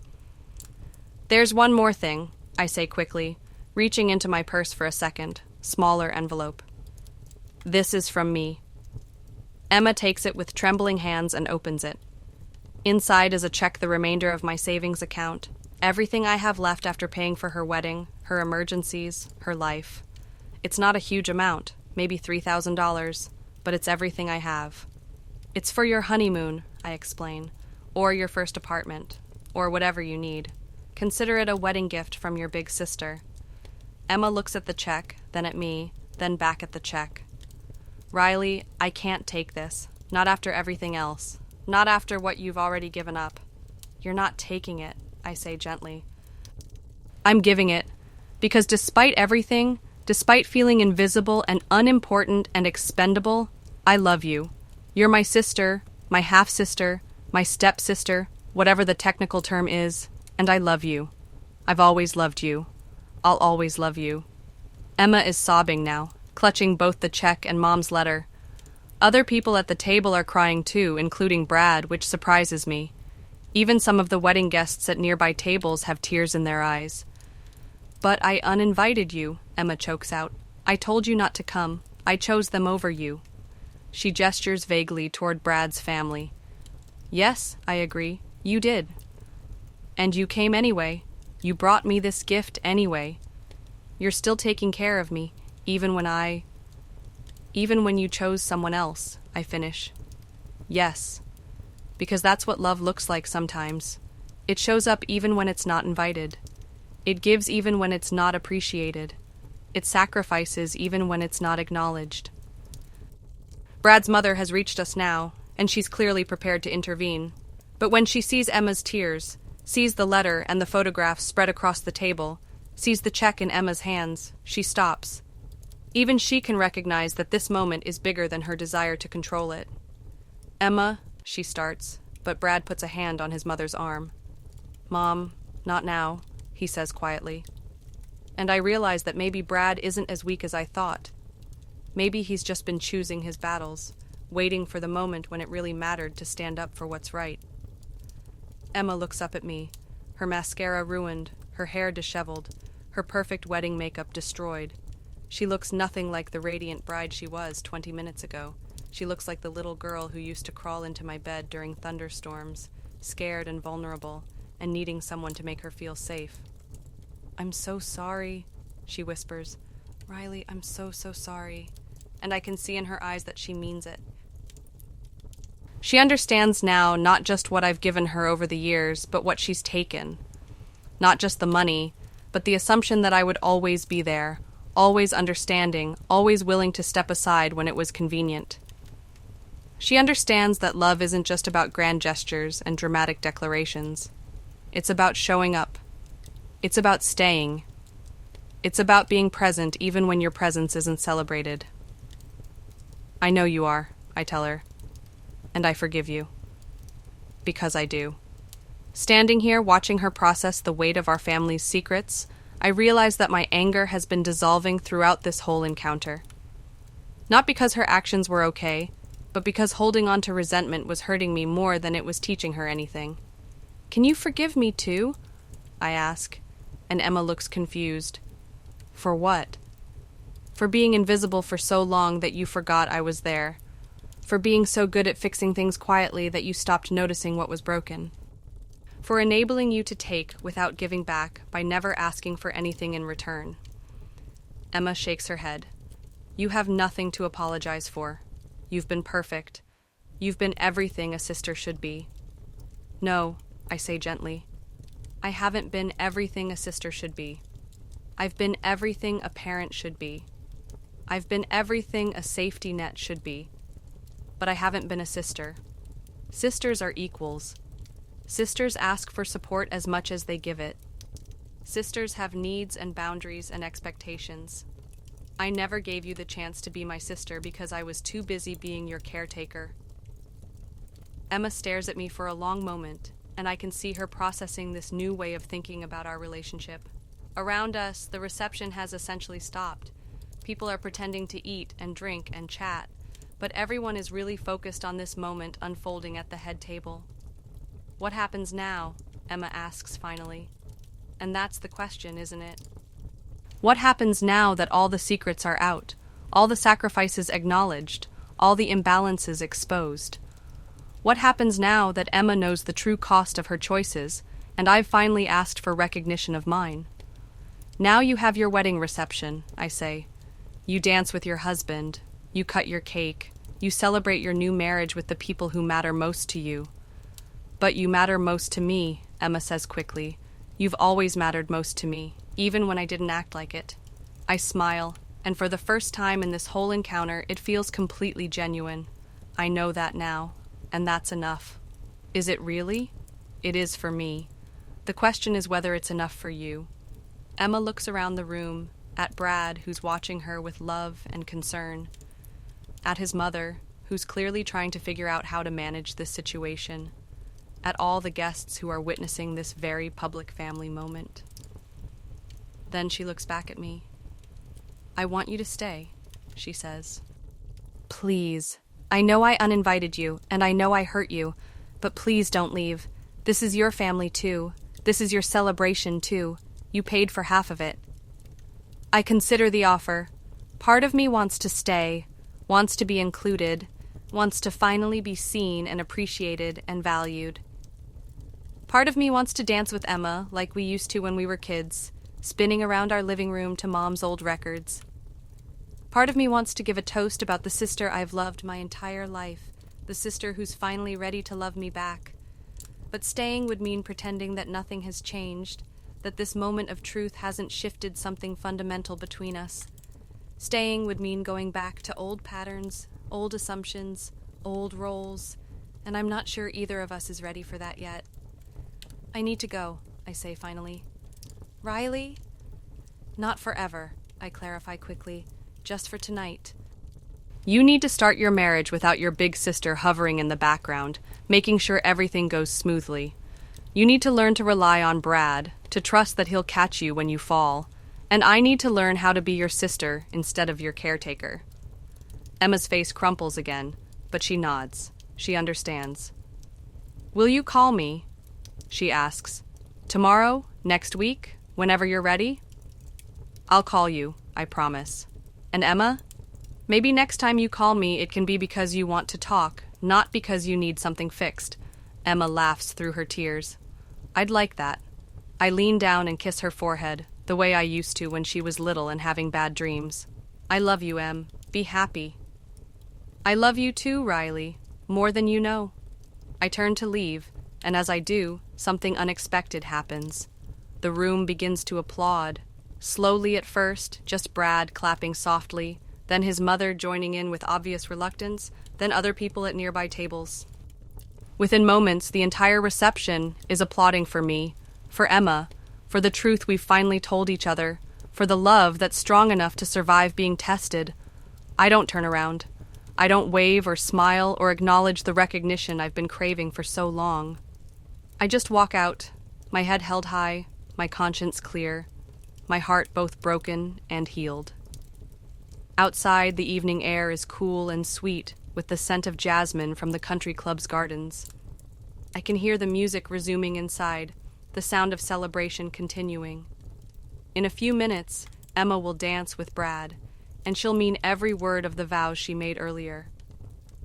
Speaker 1: "There's one more thing," I say quickly, reaching into my purse for a second, smaller envelope. "This is from me." Emma takes it with trembling hands and opens it. Inside is a check the remainder of my savings account, everything I have left after paying for her wedding, her emergencies, her life. It's not a huge amount, maybe $3,000, but it's everything I have. "It's for your honeymoon," I explain, "or your first apartment, or whatever you need. Consider it a wedding gift from your big sister." Emma looks at the check, then at me, then back at the check. "Riley, I can't take this. Not after everything else. Not after what you've already given up." "You're not taking it," I say gently. "I'm giving it, because despite everything, despite feeling invisible and unimportant and expendable, I love you. You're my sister, my half-sister, my stepsister, whatever the technical term is, and I love you. I've always loved you. I'll always love you." Emma is sobbing now, clutching both the check and Mom's letter. Other people at the table are crying too, including Brad, which surprises me. Even some of the wedding guests at nearby tables have tears in their eyes. "But I uninvited you," Emma chokes out. "I told you not to come. I chose them over you." She gestures vaguely toward Brad's family. "Yes," I agree, "you did. And you came anyway. You brought me this gift anyway. You're still taking care of me, even when you chose someone else," I finish. "Yes, because that's what love looks like sometimes. It shows up even when it's not invited. It gives even when it's not appreciated. It sacrifices even when it's not acknowledged." Brad's mother has reached us now, and she's clearly prepared to intervene. But when she sees Emma's tears, sees the letter and the photographs spread across the table, sees the check in Emma's hands. She stops. Even she can recognize that this moment is bigger than her desire to control it. "Emma," she starts, but Brad puts a hand on his mother's arm. "Mom, not now," he says quietly. And I realize that maybe Brad isn't as weak as I thought. Maybe he's just been choosing his battles, waiting for the moment when it really mattered to stand up for what's right. Emma looks up at me, her mascara ruined, her hair disheveled, her perfect wedding makeup destroyed. She looks nothing like the radiant bride she was 20 minutes ago. She looks like the little girl who used to crawl into my bed during thunderstorms, scared and vulnerable, and needing someone to make her feel safe. "I'm so sorry," she whispers. "Riley, I'm so sorry." And I can see in her eyes that she means it. She understands now not just what I've given her over the years, but what she's taken. Not just the money, but the assumption that I would always be there, always understanding, always willing to step aside when it was convenient. She understands that love isn't just about grand gestures and dramatic declarations. It's about showing up. It's about staying. It's about being present even when your presence isn't celebrated. "I know you are," I tell her. "And I forgive you." Because I do. Standing here watching her process the weight of our family's secrets, I realize that my anger has been dissolving throughout this whole encounter. Not because her actions were okay, but because holding on to resentment was hurting me more than it was teaching her anything. "Can you forgive me too?" I ask, and Emma looks confused. "For what?" "For being invisible for so long that you forgot I was there. For being so good at fixing things quietly that you stopped noticing what was broken. For enabling you to take without giving back by never asking for anything in return." Emma shakes her head. "You have nothing to apologize for. You've been perfect. You've been everything a sister should be." "No," I say gently. "I haven't been everything a sister should be. I've been everything a parent should be. I've been everything a safety net should be. But I haven't been a sister. Sisters are equals. Sisters ask for support as much as they give it. Sisters have needs and boundaries and expectations. I never gave you the chance to be my sister because I was too busy being your caretaker." Emma stares at me for a long moment, and I can see her processing this new way of thinking about our relationship. Around us, the reception has essentially stopped. People are pretending to eat and drink and chat, but everyone is really focused on this moment unfolding at the head table. "What happens now?" Emma asks finally. And that's the question, isn't it? What happens now that all the secrets are out, all the sacrifices acknowledged, all the imbalances exposed? What happens now that Emma knows the true cost of her choices, and I've finally asked for recognition of mine? "Now you have your wedding reception," I say. "You dance with your husband. You cut your cake. You celebrate your new marriage with the people who matter most to you." "But you matter most to me," Emma says quickly. "You've always mattered most to me, even when I didn't act like it." I smile, and for the first time in this whole encounter, it feels completely genuine. I know that now, and that's enough. Is it really? It is for me. The question is whether it's enough for you. Emma looks around the room, at Brad, who's watching her with love and concern, at his mother, who's clearly trying to figure out how to manage this situation, at all the guests who are witnessing this very public family moment. Then she looks back at me. "I want you to stay," she says. "Please. I know I uninvited you, and I know I hurt you, but please don't leave. This is your family too. This is your celebration too. You paid for half of it." I consider the offer. Part of me wants to stay, wants to be included, wants to finally be seen and appreciated and valued. Part of me wants to dance with Emma like we used to when we were kids, spinning around our living room to Mom's old records. Part of me wants to give a toast about the sister I've loved my entire life, the sister who's finally ready to love me back. But staying would mean pretending that nothing has changed, that this moment of truth hasn't shifted something fundamental between us. Staying would mean going back to old patterns, old assumptions, old roles, and I'm not sure either of us is ready for that yet. I need to go, I say finally. Riley? Not forever, I clarify quickly. Just for tonight. You need to start your marriage without your big sister hovering in the background, making sure everything goes smoothly. You need to learn to rely on Brad, to trust that he'll catch you when you fall. And I need to learn how to be your sister instead of your caretaker. Emma's face crumples again, but she nods. She understands. Will you call me? She asks. Tomorrow? Next week? Whenever you're ready? I'll call you, I promise. And Emma? Maybe next time you call me, it can be because you want to talk, not because you need something fixed. Emma laughs through her tears. I'd like that. I lean down and kiss her forehead, the way I used to when she was little and having bad dreams. I love you, Em. Be happy. I love you too, Riley. More than you know. I turn to leave, and as I do, something unexpected happens. The room begins to applaud. Slowly at first, just Brad clapping softly, then his mother joining in with obvious reluctance, then other people at nearby tables. Within moments, the entire reception is applauding for me, for Emma, for the truth we've finally told each other, for the love that's strong enough to survive being tested. I don't turn around. I don't wave or smile or acknowledge the recognition I've been craving for so long. I just walk out, my head held high, my conscience clear, my heart both broken and healed. Outside, the evening air is cool and sweet, with the scent of jasmine from the country club's gardens. I can hear the music resuming inside, the sound of celebration continuing. In a few minutes, Emma will dance with Brad, and she'll mean every word of the vows she made earlier.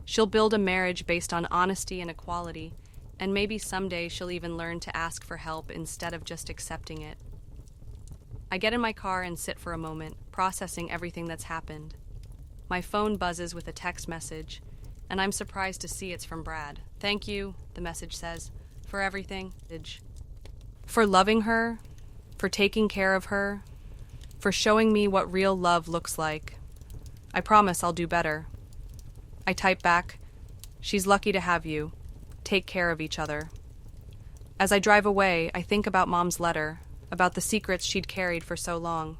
Speaker 1: She'll build a marriage based on honesty and equality, and maybe someday she'll even learn to ask for help instead of just accepting it. I get in my car and sit for a moment, processing everything that's happened. My phone buzzes with a text message, and I'm surprised to see it's from Brad. Thank you, the message says, for everything. For loving her, for taking care of her, for showing me what real love looks like. I promise I'll do better. I type back, she's lucky to have you. Take care of each other. As I drive away, I think about Mom's letter, about the secrets she'd carried for so long.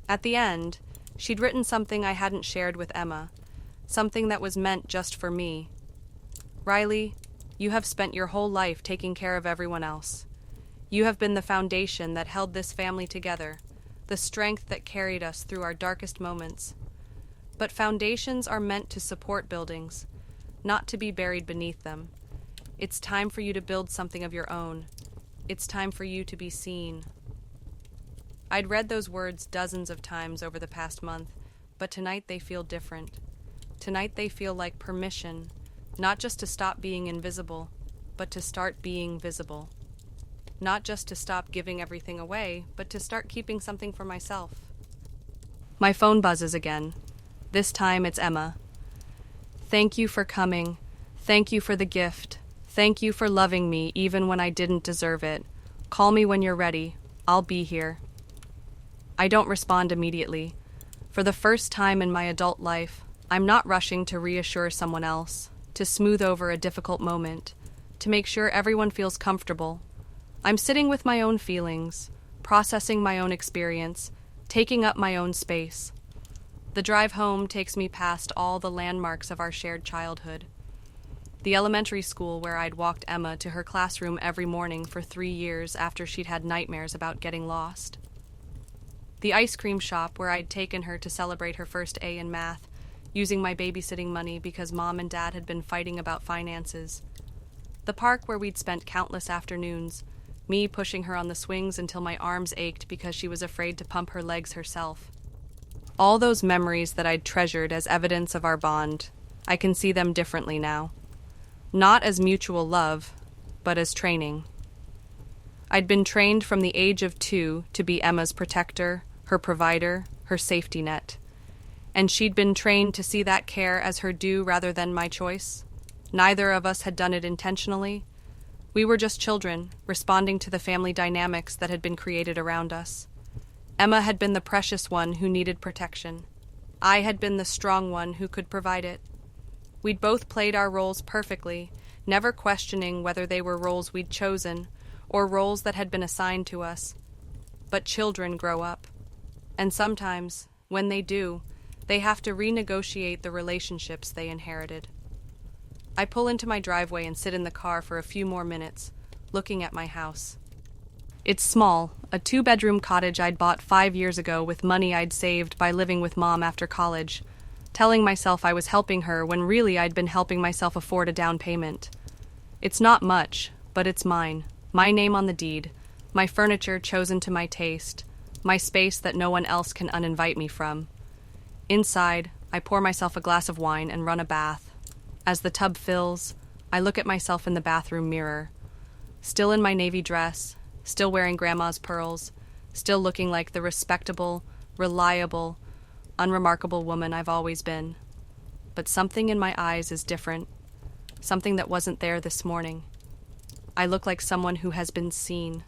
Speaker 1: At the end, she'd written something I hadn't shared with Emma, something that was meant just for me. Riley, you have spent your whole life taking care of everyone else. You have been the foundation that held this family together, the strength that carried us through our darkest moments. But foundations are meant to support buildings, not to be buried beneath them. It's time for you to build something of your own. It's time for you to be seen. I'd read those words dozens of times over the past month, but tonight they feel different. Tonight they feel like permission, not just to stop being invisible, but to start being visible. Not just to stop giving everything away, but to start keeping something for myself. My phone buzzes again. This time it's Emma. Thank you for coming. Thank you for the gift. Thank you for loving me even when I didn't deserve it. Call me when you're ready. I'll be here. I don't respond immediately. For the first time in my adult life, I'm not rushing to reassure someone else, to smooth over a difficult moment, to make sure everyone feels comfortable. I'm sitting with my own feelings, processing my own experience, taking up my own space. The drive home takes me past all the landmarks of our shared childhood. The elementary school where I'd walked Emma to her classroom every morning for 3 years after she'd had nightmares about getting lost. The ice cream shop where I'd taken her to celebrate her first A in math, using my babysitting money because Mom and Dad had been fighting about finances. The park where we'd spent countless afternoons, me pushing her on the swings until my arms ached because she was afraid to pump her legs herself. All those memories that I'd treasured as evidence of our bond, I can see them differently now. Not as mutual love, but as training. I'd been trained from the age of 2 to be Emma's protector, her provider, her safety net. And she'd been trained to see that care as her due rather than my choice. Neither of us had done it intentionally. We were just children, responding to the family dynamics that had been created around us. Emma had been the precious one who needed protection. I had been the strong one who could provide it. We'd both played our roles perfectly, never questioning whether they were roles we'd chosen, or roles that had been assigned to us. But children grow up. And sometimes, when they do, they have to renegotiate the relationships they inherited. I pull into my driveway and sit in the car for a few more minutes, looking at my house. It's small, a 2-bedroom cottage I'd bought 5 years ago with money I'd saved by living with Mom after college, telling myself I was helping her when really I'd been helping myself afford a down payment. It's not much, but it's mine. My name on the deed, my furniture chosen to my taste, my space that no one else can uninvite me from. Inside, I pour myself a glass of wine and run a bath. As the tub fills, I look at myself in the bathroom mirror. Still in my navy dress, still wearing Grandma's pearls, still looking like the respectable, reliable, unremarkable woman I've always been. But something in my eyes is different, something that wasn't there this morning. I look like someone who has been seen.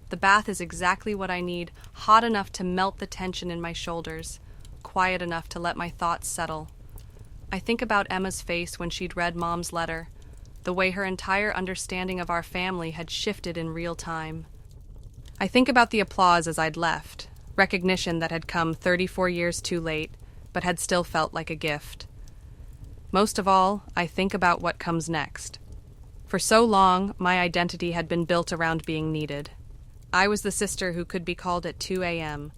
Speaker 1: The bath is exactly what I need, hot enough to melt the tension in my shoulders, quiet enough to let my thoughts settle. I think about Emma's face when she'd read Mom's letter, the way her entire understanding of our family had shifted in real time. I think about the applause as I'd left, recognition that had come 34 years too late, but had still felt like a gift. Most of all, I think about what comes next. For so long, my identity had been built around being needed. I was the sister who could be called at 2 a.m.,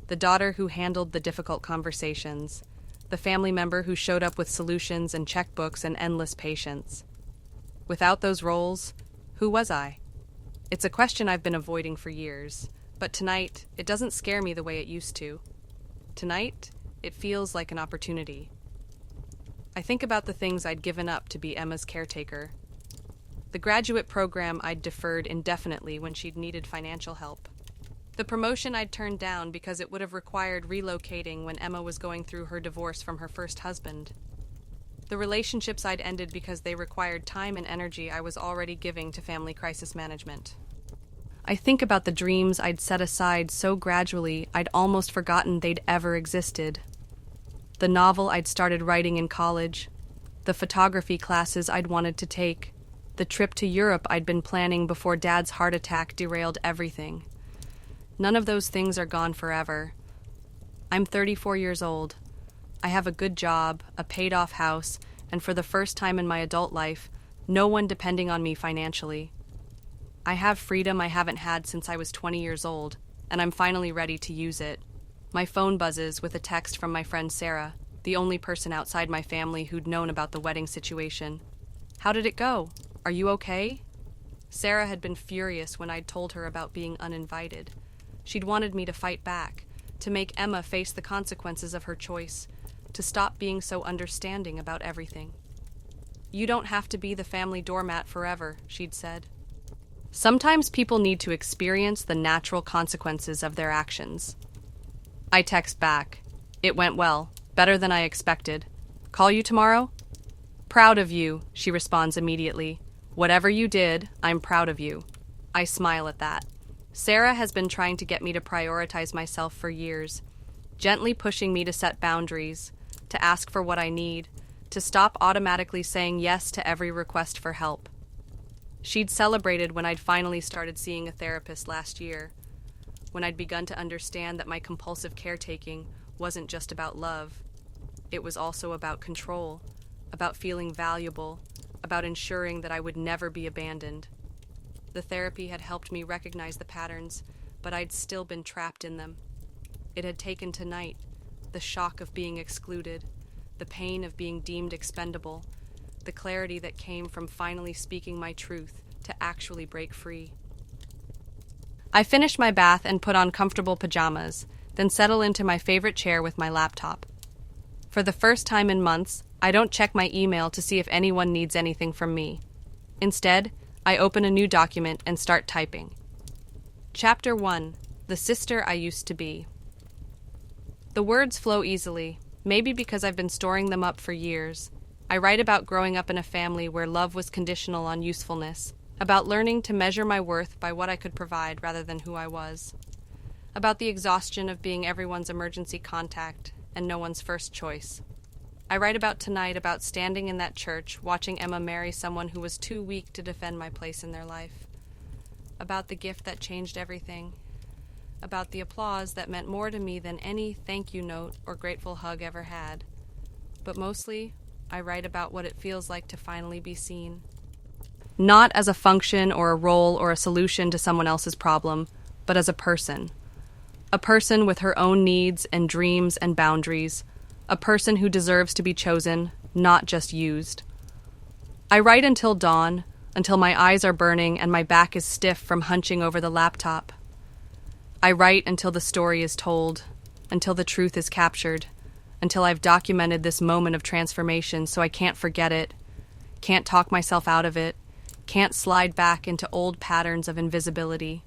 Speaker 1: the daughter who handled the difficult conversations, the family member who showed up with solutions and checkbooks and endless patience. Without those roles, who was I? It's a question I've been avoiding for years, but tonight, it doesn't scare me the way it used to. Tonight, it feels like an opportunity. I think about the things I'd given up to be Emma's caretaker. The graduate program I'd deferred indefinitely when she'd needed financial help. The promotion I'd turned down because it would have required relocating when Emma was going through her divorce from her first husband. The relationships I'd ended because they required time and energy I was already giving to family crisis management. I think about the dreams I'd set aside so gradually I'd almost forgotten they'd ever existed. The novel I'd started writing in college, the photography classes I'd wanted to take, the trip to Europe I'd been planning before Dad's heart attack derailed everything. None of those things are gone forever. I'm 34 years old. I have a good job, a paid-off house, and for the first time in my adult life, no one depending on me financially. I have freedom I haven't had since I was 20 years old, and I'm finally ready to use it. My phone buzzes with a text from my friend Sarah, the only person outside my family who'd known about the wedding situation. How did it go? Are you okay? Sarah had been furious when I'd told her about being uninvited. She'd wanted me to fight back, to make Emma face the consequences of her choice, to stop being so understanding about everything. You don't have to be the family doormat forever, she'd said. Sometimes people need to experience the natural consequences of their actions. I text back. It went well, better than I expected. Call you tomorrow? Proud of you, she responds immediately. Whatever you did, I'm proud of you. I smile at that. Sarah has been trying to get me to prioritize myself for years, gently pushing me to set boundaries, to ask for what I need, to stop automatically saying yes to every request for help. She'd celebrated when I'd finally started seeing a therapist last year, when I'd begun to understand that my compulsive caretaking wasn't just about love. It was also about control, about feeling valuable, about ensuring that I would never be abandoned. The therapy had helped me recognize the patterns, but I'd still been trapped in them. It had taken tonight, the shock of being excluded, the pain of being deemed expendable, the clarity that came from finally speaking my truth to actually break free. I finish my bath and put on comfortable pajamas, then settle into my favorite chair with my laptop. For the first time in months, I don't check my email to see if anyone needs anything from me. Instead, I open a new document and start typing. Chapter 1: The Sister I Used to Be. The words flow easily, maybe because I've been storing them up for years. I write about growing up in a family where love was conditional on usefulness, about learning to measure my worth by what I could provide rather than who I was, about the exhaustion of being everyone's emergency contact and no one's first choice. I write about tonight, about standing in that church, watching Emma marry someone who was too weak to defend my place in their life. about the gift that changed everything, about the applause that meant more to me than any thank you note or grateful hug ever had. But mostly, I write about what it feels like to finally be seen. Not as a function or a role or a solution to someone else's problem, but as a person. A person with her own needs and dreams and boundaries. A person who deserves to be chosen, not just used. I write until dawn, until my eyes are burning and my back is stiff from hunching over the laptop. I write until the story is told, until the truth is captured, until I've documented this moment of transformation so I can't forget it, can't talk myself out of it, can't slide back into old patterns of invisibility.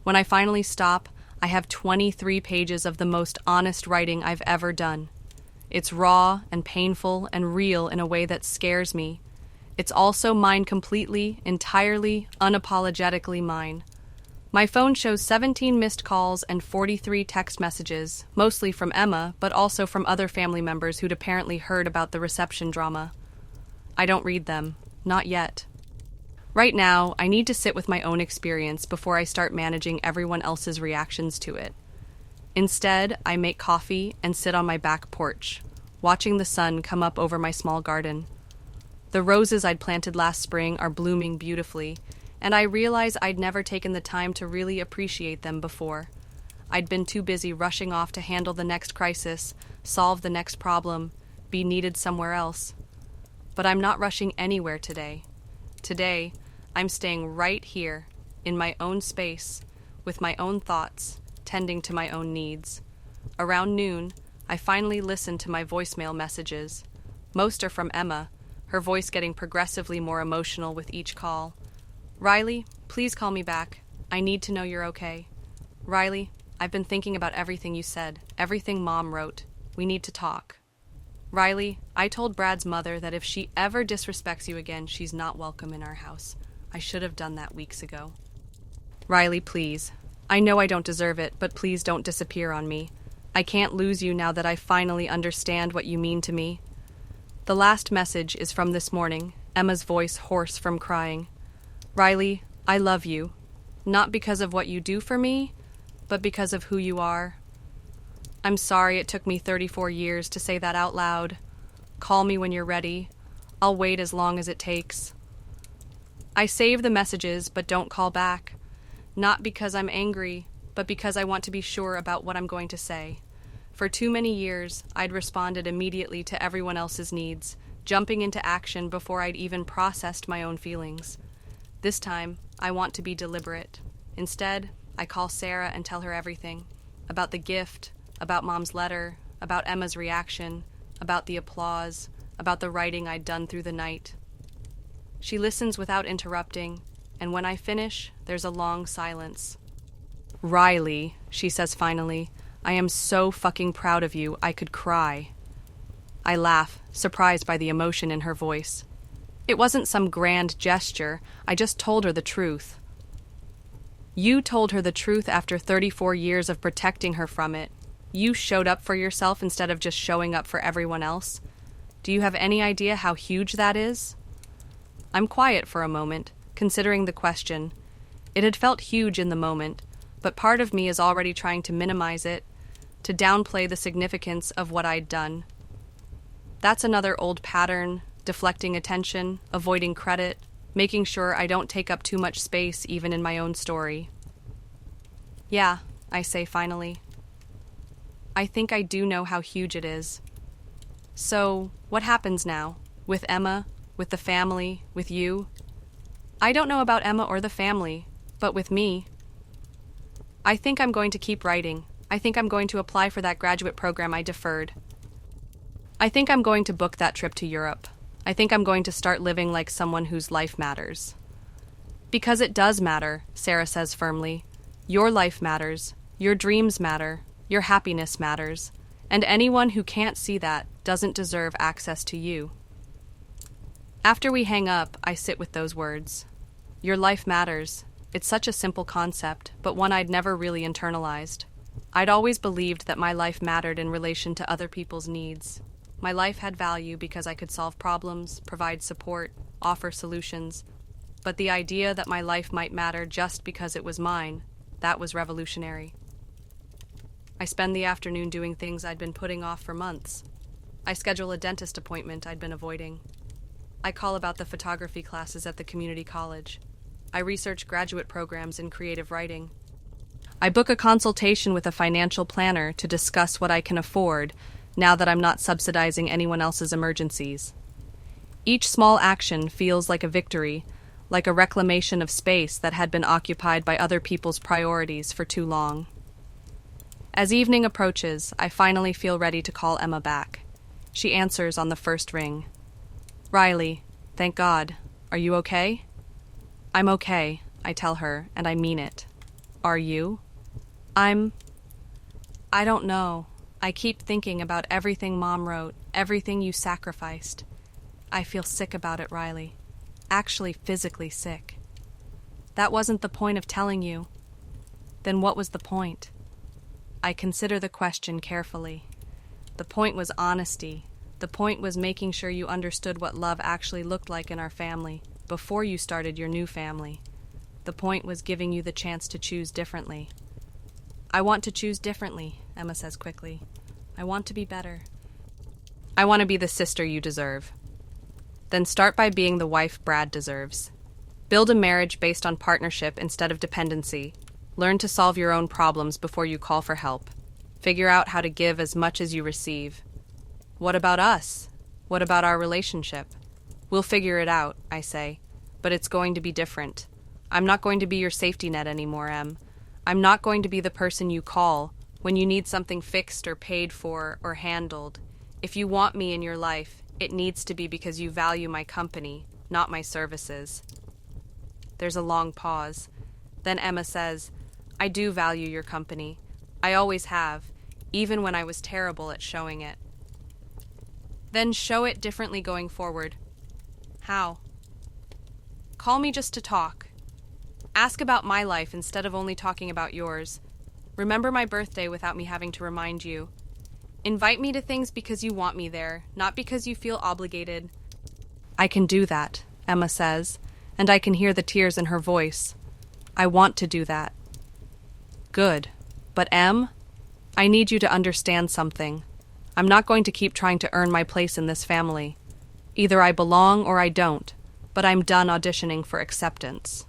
Speaker 1: When I finally stop, I have 23 pages of the most honest writing I've ever done. It's raw and painful and real in a way that scares me. It's also mine completely, entirely, unapologetically mine. My phone shows 17 missed calls and 43 text messages, mostly from Emma, but also from other family members who'd apparently heard about the reception drama. I don't read them. Not yet. Right now, I need to sit with my own experience before I start managing everyone else's reactions to it. Instead, I make coffee and sit on my back porch, watching the sun come up over my small garden. The roses I'd planted last spring are blooming beautifully, and I realize I'd never taken the time to really appreciate them before. I'd been too busy rushing off to handle the next crisis, solve the next problem, be needed somewhere else. But I'm not rushing anywhere today. Today, I'm staying right here, in my own space, with my own thoughts, tending to my own needs. Around noon, I finally listen to my voicemail messages. Most are from Emma, her voice getting progressively more emotional with each call. Riley, please call me back. I need to know you're okay. Riley, I've been thinking about everything you said, everything Mom wrote. We need to talk. Riley, I told Brad's mother that if she ever disrespects you again, she's not welcome in our house. I should have done that weeks ago. Riley, please. I know I don't deserve it, but please don't disappear on me. I can't lose you now that I finally understand what you mean to me. The last message is from this morning, Emma's voice hoarse from crying. Riley, I love you. Not because of what you do for me, but because of who you are. I'm sorry it took me 34 years to say that out loud. Call me when you're ready. I'll wait as long as it takes. I save the messages, but don't call back. Not because I'm angry, but because I want to be sure about what I'm going to say. For too many years, I'd responded immediately to everyone else's needs, jumping into action before I'd even processed my own feelings. This time, I want to be deliberate. Instead, I call Sarah and tell her everything. About the gift, about Mom's letter, about Emma's reaction, about the applause, about the writing I'd done through the night. She listens without interrupting, and when I finish, there's a long silence. Riley, she says finally, I am so fucking proud of you, I could cry. I laugh, surprised by the emotion in her voice. It wasn't some grand gesture, I just told her the truth. You told her the truth after 34 years of protecting her from it. You showed up for yourself instead of just showing up for everyone else. Do you have any idea how huge that is? I'm quiet for a moment, considering the question. It had felt huge in the moment, but part of me is already trying to minimize it, to downplay the significance of what I'd done. That's another old pattern, deflecting attention, avoiding credit, making sure I don't take up too much space even in my own story. Yeah, I say finally. I think I do know how huge it is. So, what happens now? With Emma? With the family? With you? I don't know about Emma or the family, but with me. I think I'm going to keep writing. I think I'm going to apply for that graduate program I deferred. I think I'm going to book that trip to Europe. I think I'm going to start living like someone whose life matters. Because it does matter, Sarah says firmly. Your life matters. Your dreams matter. Your happiness matters. And anyone who can't see that doesn't deserve access to you. After we hang up, I sit with those words. Your life matters. It's such a simple concept, but one I'd never really internalized. I'd always believed that my life mattered in relation to other people's needs. My life had value because I could solve problems, provide support, offer solutions. but the idea that my life might matter just because it was mine, that was revolutionary. I spend the afternoon doing things I'd been putting off for months. I schedule a dentist appointment I'd been avoiding. I call about the photography classes at the community college. I research graduate programs in creative writing. I book a consultation with a financial planner to discuss what I can afford now that I'm not subsidizing anyone else's emergencies. Each small action feels like a victory, like a reclamation of space that had been occupied by other people's priorities for too long. As evening approaches, I finally feel ready to call Emma back. She answers on the first ring. "Riley, thank God. Are you okay?" "I'm okay," I tell her, and I mean it. "Are you?" I don't know. I keep thinking about everything Mom wrote, everything you sacrificed. I feel sick about it, Riley. Actually, physically sick. That wasn't the point of telling you. Then what was the point? I consider the question carefully. The point was honesty. The point was making sure you understood what love actually looked like in our family before you started your new family. The point was giving you the chance to choose differently. I want to choose differently, Emma says quickly. I want to be better. I want to be the sister you deserve. Then start by being the wife Brad deserves. Build a marriage based on partnership instead of dependency. Learn to solve your own problems before you call for help. Figure out how to give as much as you receive. What about us? What about our relationship? We'll figure it out, I say, but it's going to be different. I'm not going to be your safety net anymore, Em. I'm not going to be the person you call when you need something fixed or paid for or handled. If you want me in your life, it needs to be because you value my company, not my services. There's a long pause. Then Emma says, I do value your company. I always have, even when I was terrible at showing it. Then show it differently going forward. How? Call me just to talk. Ask about my life instead of only talking about yours. Remember my birthday without me having to remind you. Invite me to things because you want me there, not because you feel obligated. I can do that, Emma says, and I can hear the tears in her voice. I want to do that. Good. But Em, I need you to understand something. I'm not going to keep trying to earn my place in this family. Either I belong or I don't, but I'm done auditioning for acceptance.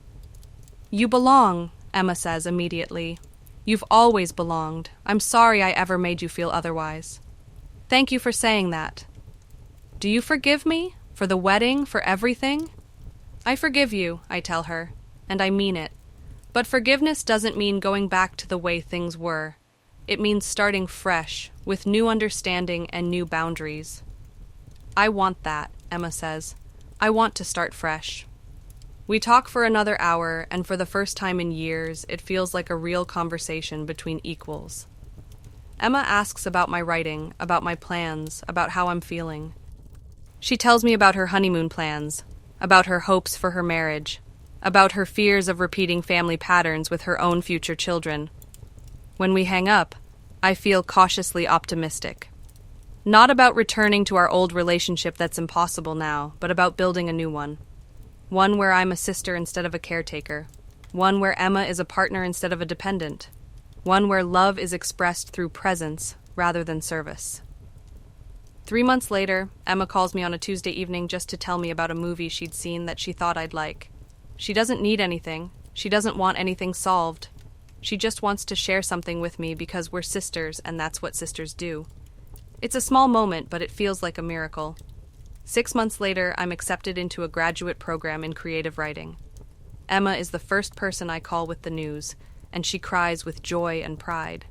Speaker 1: You belong, Emma says immediately. You've always belonged. I'm sorry I ever made you feel otherwise. Thank you for saying that. Do you forgive me? For the wedding? For everything? I forgive you, I tell her, and I mean it. But forgiveness doesn't mean going back to the way things were. It means starting fresh, with new understanding and new boundaries. I want that, Emma says. I want to start fresh. We talk for another hour, and for the first time in years, it feels like a real conversation between equals. Emma asks about my writing, about my plans, about how I'm feeling. She tells me about her honeymoon plans, about her hopes for her marriage, about her fears of repeating family patterns with her own future children. When we hang up, I feel cautiously optimistic. Not about returning to our old relationship that's impossible now, but about building a new one. One where I'm a sister instead of a caretaker. One where Emma is a partner instead of a dependent. One where love is expressed through presence rather than service. 3 months later, Emma calls me on a Tuesday evening just to tell me about a movie she'd seen that she thought I'd like. She doesn't need anything. She doesn't want anything solved. She just wants to share something with me because we're sisters and that's what sisters do. It's a small moment, but it feels like a miracle. 6 months later, I'm accepted into a graduate program in creative writing. Emma is the first person I call with the news, and she cries with joy and pride.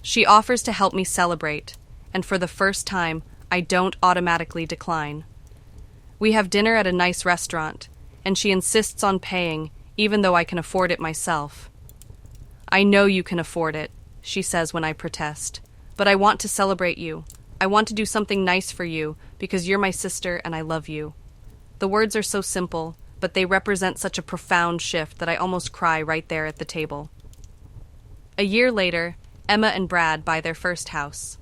Speaker 1: She offers to help me celebrate, and for the first time, I don't automatically decline. We have dinner at a nice restaurant, and she insists on paying, even though I can afford it myself. I know you can afford it, she says when I protest, but I want to celebrate you. I want to do something nice for you because you're my sister and I love you. The words are so simple, but they represent such a profound shift that I almost cry right there at the table. A year later, Emma and Brad buy their first house.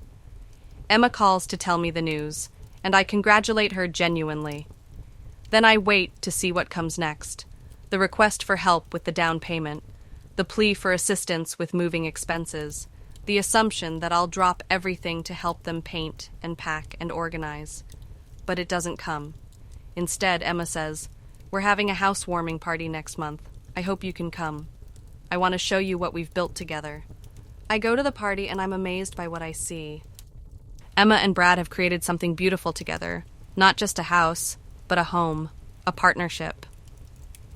Speaker 1: Emma calls to tell me the news, and I congratulate her genuinely. Then I wait to see what comes next. The request for help with the down payment, the plea for assistance with moving expenses, the assumption that I'll drop everything to help them paint and pack and organize. But it doesn't come. Instead, Emma says, "We're having a housewarming party next month. I hope you can come. I want to show you what we've built together." I go to the party and I'm amazed by what I see. Emma and Brad have created something beautiful together. Not just a house, but a home, a partnership.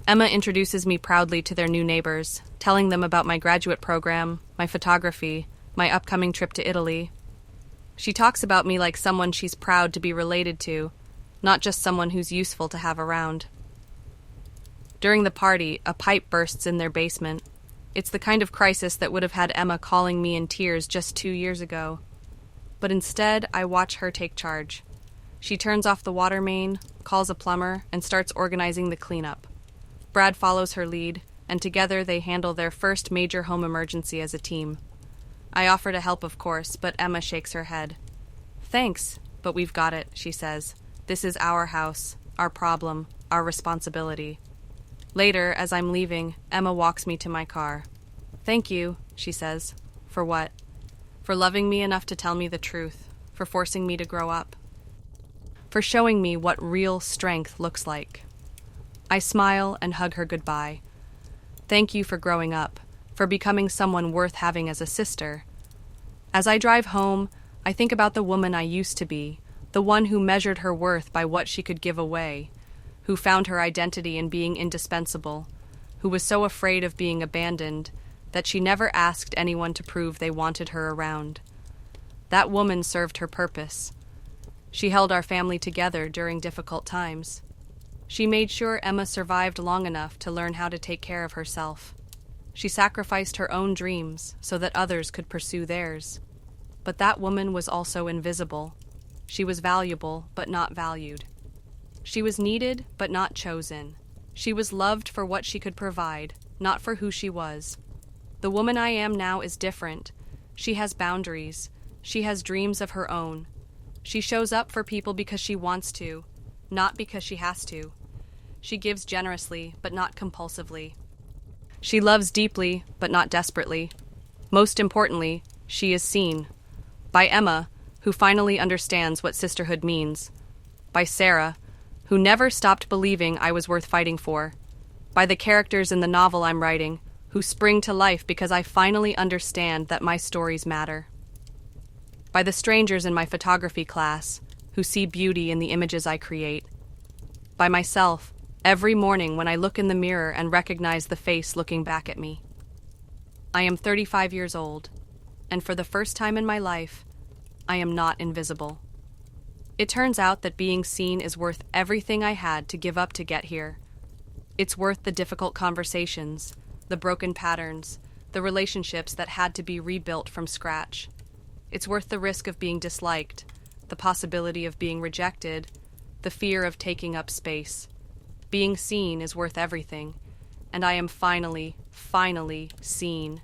Speaker 1: Emma introduces me proudly to their new neighbors, telling them about my graduate program, my photography, my upcoming trip to Italy. She talks about me like someone she's proud to be related to, not just someone who's useful to have around. During the party, a pipe bursts in their basement. It's the kind of crisis that would have had Emma calling me in tears just 2 years ago. But instead, I watch her take charge. She turns off the water main, calls a plumber, and starts organizing the cleanup. Brad follows her lead, and together they handle their first major home emergency as a team. I offer to help, of course, but Emma shakes her head. "Thanks, but we've got it," she says. "This is our house, our problem, our responsibility." Later, as I'm leaving, Emma walks me to my car. "Thank you," she says. "For what?" "For loving me enough to tell me the truth, for forcing me to grow up, for showing me what real strength looks like." I smile and hug her goodbye. Thank you for growing up, for becoming someone worth having as a sister. As I drive home, I think about the woman I used to be, the one who measured her worth by what she could give away, who found her identity in being indispensable, who was so afraid of being abandoned that she never asked anyone to prove they wanted her around. That woman served her purpose. She held our family together during difficult times. She made sure Emma survived long enough to learn how to take care of herself. She sacrificed her own dreams so that others could pursue theirs. But that woman was also invisible. She was valuable, but not valued. She was needed, but not chosen. She was loved for what she could provide, not for who she was. The woman I am now is different. She has boundaries. She has dreams of her own. She shows up for people because she wants to, not because she has to. She gives generously, but not compulsively. She loves deeply, but not desperately. Most importantly, she is seen. By Emma, who finally understands what sisterhood means. By Sarah, who never stopped believing I was worth fighting for. By the characters in the novel I'm writing, who spring to life because I finally understand that my stories matter. By the strangers in my photography class, who see beauty in the images I create. By myself, every morning when I look in the mirror and recognize the face looking back at me. I am 35 years old, and for the first time in my life, I am not invisible. It turns out that being seen is worth everything I had to give up to get here. It's worth the difficult conversations, the broken patterns, the relationships that had to be rebuilt from scratch. It's worth the risk of being disliked, the possibility of being rejected, the fear of taking up space. Being seen is worth everything, and I am finally seen.